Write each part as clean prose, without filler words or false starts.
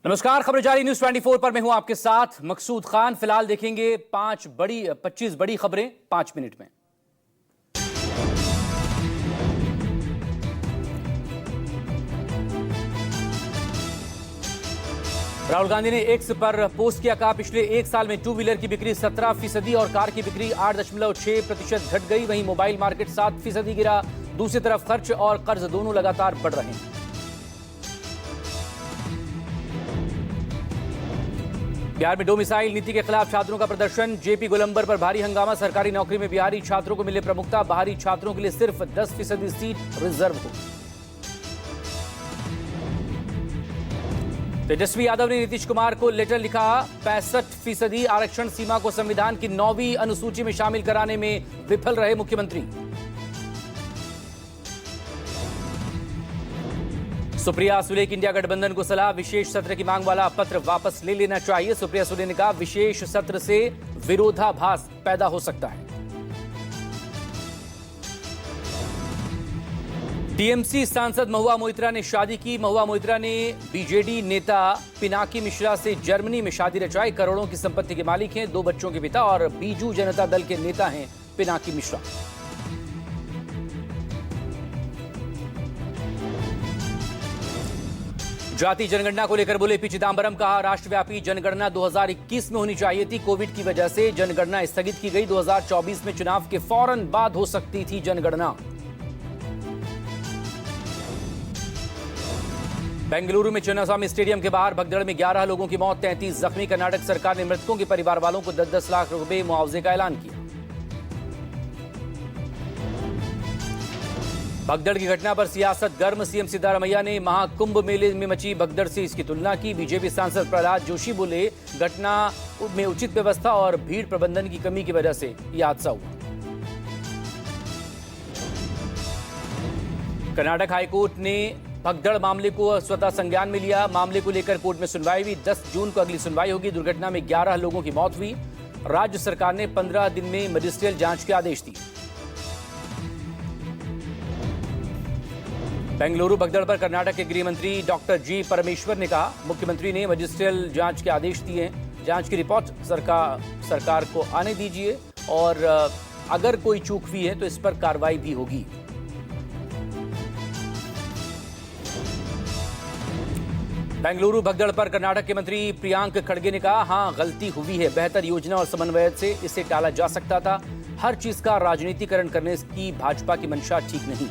नमस्कार, खबर जारी न्यूज 24 पर मैं हूं आपके साथ मकसूद खान। फिलहाल देखेंगे 25 बड़ी खबरें 5 मिनट में। राहुल गांधी ने एक्स पर पोस्ट किया, कहा पिछले 1 साल में 2 व्हीलर की बिक्री 17% और कार की बिक्री 8.6% घट गई। वहीं मोबाइल मार्केट 7% गिरा। दूसरी तरफ खर्च और कर्ज दोनों लगातार बढ़ रहे हैं। बिहार में डोमिसाइल नीति के खिलाफ छात्रों का प्रदर्शन। जेपी गोलंबर पर भारी हंगामा। सरकारी नौकरी में बिहारी छात्रों को मिले प्रमुखता। बाहरी छात्रों के लिए सिर्फ 10% सीट रिजर्व हो। तेजस्वी यादव ने नीतीश कुमार को लेटर लिखा। 65% आरक्षण सीमा को संविधान की 9वीं अनुसूची में शामिल कराने में विफल रहे मुख्यमंत्री। सुप्रिया सुले की इंडिया गठबंधन को सलाह। विशेष सत्र की मांग वाला पत्र वापस ले लेना चाहिए। सुप्रिया सुले ने कहा विशेष सत्र से विरोधाभास पैदा हो सकता है। टीएमसी सांसद महुआ मोइत्रा ने शादी की। महुआ मोइत्रा ने बीजेडी नेता पिनाकी मिश्रा से जर्मनी में शादी रचाई। करोड़ों की संपत्ति के मालिक हैं। 2 बच्चों के पिता और बीजू जनता दल के नेता हैं पिनाकी मिश्रा। जाति जनगणना को लेकर बोले पी चिदंबरम, कहा राष्ट्रव्यापी जनगणना 2021 में होनी चाहिए थी। कोविड की वजह से जनगणना स्थगित की गई। 2024 में चुनाव के फौरन बाद हो सकती थी जनगणना। बेंगलुरु में चिन्नास्वामी स्टेडियम के बाहर भगदड़ में 11 लोगों की मौत, 33 जख्मी। कर्नाटक सरकार ने मृतकों के परिवार वालों को 10-10 लाख रुपए मुआवजे का ऐलान किया। भगदड़ की घटना पर सियासत गर्म। सीएम सिद्धारमैया ने महाकुंभ मेले में मची भगदड़ से इसकी तुलना की। बीजेपी सांसद प्रहलाद जोशी बोले घटना में उचित व्यवस्था और भीड़ प्रबंधन की कमी की वजह से यह हादसा हुआ। कर्नाटक हाईकोर्ट ने भगदड़ मामले को स्वतः संज्ञान में लिया। मामले को लेकर कोर्ट में सुनवाई हुई। 10 जून को अगली सुनवाई होगी। दुर्घटना में 11 लोगों की मौत हुई। राज्य सरकार ने 15 दिन में मजिस्ट्रियल जांच के आदेश दिए। बेंगलुरु भगदड़ पर कर्नाटक के गृह मंत्री डॉक्टर जी परमेश्वर ने कहा मुख्यमंत्री ने मजिस्ट्रियल जांच के आदेश दिए हैं। जांच की रिपोर्ट सरकार को आने दीजिए और अगर कोई चूक हुई है तो इस पर कार्रवाई भी होगी। बेंगलुरु भगदड़ पर कर्नाटक के मंत्री प्रियांक खड़गे ने कहा हां, गलती हुई है। बेहतर योजना और समन्वय से इसे टाला जा सकता था। हर चीज का राजनीतिकरण करने की भाजपा की मंशा ठीक नहीं।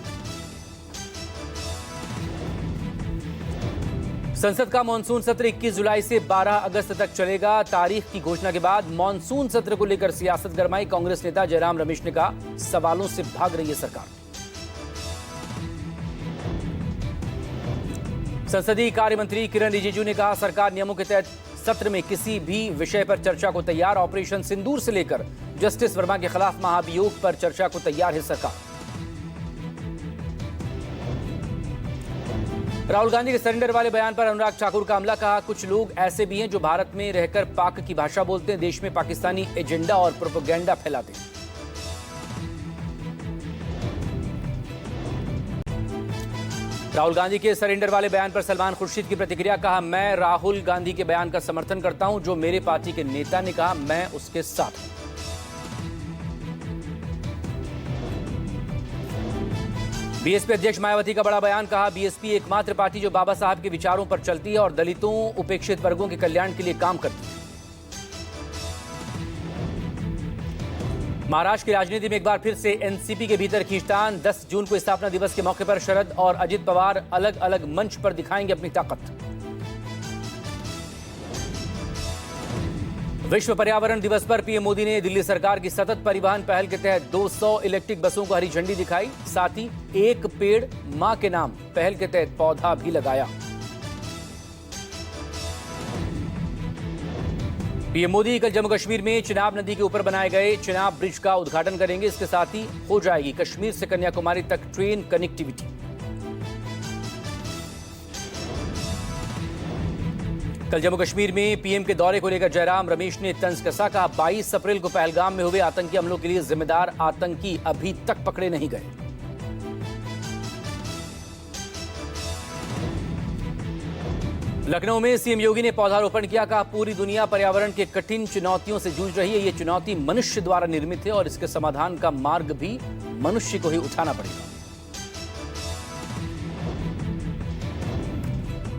संसद का मानसून सत्र 21 जुलाई से 12 अगस्त तक चलेगा। तारीख की घोषणा के बाद मानसून सत्र को लेकर सियासत गरमाई। कांग्रेस नेता जयराम रमेश ने कहा सवालों से भाग रही है सरकार। संसदीय कार्य मंत्री किरण रिजिजू ने कहा सरकार नियमों के तहत सत्र में किसी भी विषय पर चर्चा को तैयार। ऑपरेशन सिंदूर से लेकर जस्टिस वर्मा के खिलाफ महाभियोग पर चर्चा को तैयार है सरकार। राहुल गांधी के सरेंडर वाले बयान पर अनुराग ठाकुर का हमला। कहा कुछ लोग ऐसे भी हैं जो भारत में रहकर पाक की भाषा बोलते हैं, देश में पाकिस्तानी एजेंडा और प्रोपेगेंडा फैलाते हैं। राहुल गांधी के सरेंडर वाले बयान पर सलमान खुर्शीद की प्रतिक्रिया। कहा मैं राहुल गांधी के बयान का समर्थन करता हूं। जो मेरे पार्टी के नेता ने कहा मैं उसके साथ हूं। बीएसपी अध्यक्ष मायावती का बड़ा बयान। कहा बीएसपी एकमात्र पार्टी जो बाबा साहब के विचारों पर चलती है और दलितों उपेक्षित वर्गों के कल्याण के लिए काम करती है। महाराष्ट्र की राजनीति में एक बार फिर से एनसीपी के भीतर खींचतान। 10 जून को स्थापना दिवस के मौके पर शरद और अजित पवार अलग अलग मंच पर दिखाएंगे अपनी ताकत। विश्व पर्यावरण दिवस पर पीएम मोदी ने दिल्ली सरकार की सतत परिवहन पहल के तहत 200 इलेक्ट्रिक बसों को हरी झंडी दिखाई। साथ ही एक पेड़ मां के नाम पहल के तहत पौधा भी लगाया। पीएम मोदी कल जम्मू कश्मीर में चिनाब नदी के ऊपर बनाए गए चिनाब ब्रिज का उद्घाटन करेंगे। इसके साथ ही हो जाएगी कश्मीर से कन्याकुमारी तक ट्रेन कनेक्टिविटी। कल जम्मू कश्मीर में पीएम के दौरे को लेकर जयराम रमेश ने तंज कसा। कहा 22 अप्रैल को पहलगाम में हुए आतंकी हमलों के लिए जिम्मेदार आतंकी अभी तक पकड़े नहीं गए। लखनऊ में सीएम योगी ने पौधारोपण किया। कहा, पूरी दुनिया पर्यावरण के कठिन चुनौतियों से जूझ रही है। ये चुनौती मनुष्य द्वारा निर्मित है और इसके समाधान का मार्ग भी मनुष्य को ही उठाना पड़ेगा।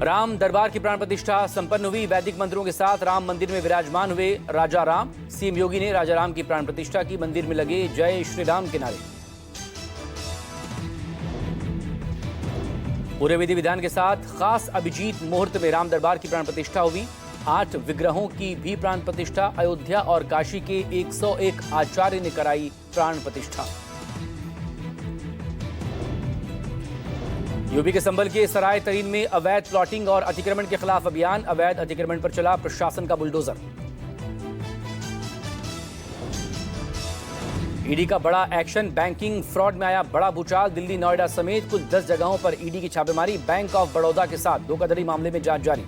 राम दरबार की प्राण प्रतिष्ठा संपन्न हुई। वैदिक मंत्रों के साथ राम मंदिर में विराजमान हुए राजा राम। सीएम योगी ने राजा राम की प्राण प्रतिष्ठा की। मंदिर में लगे जय श्री राम के नारे। पूरे विधि विधान के साथ खास अभिजीत मुहूर्त में राम दरबार की प्राण प्रतिष्ठा हुई। 8 विग्रहों की भी प्राण प्रतिष्ठा। अयोध्या और काशी के 101 आचार्य ने कराई प्राण प्रतिष्ठा। यूपी के संभल के सराय तरीन में अवैध प्लॉटिंग और अतिक्रमण के खिलाफ अभियान। अवैध अतिक्रमण पर चला प्रशासन का बुलडोजर। ईडी का बड़ा एक्शन। बैंकिंग फ्रॉड में आया बड़ा भूचाल। दिल्ली, नोएडा समेत कुल 10 जगहों पर ईडी की छापेमारी। बैंक ऑफ बड़ौदा के साथ धोखाधड़ी मामले में जांच जारी।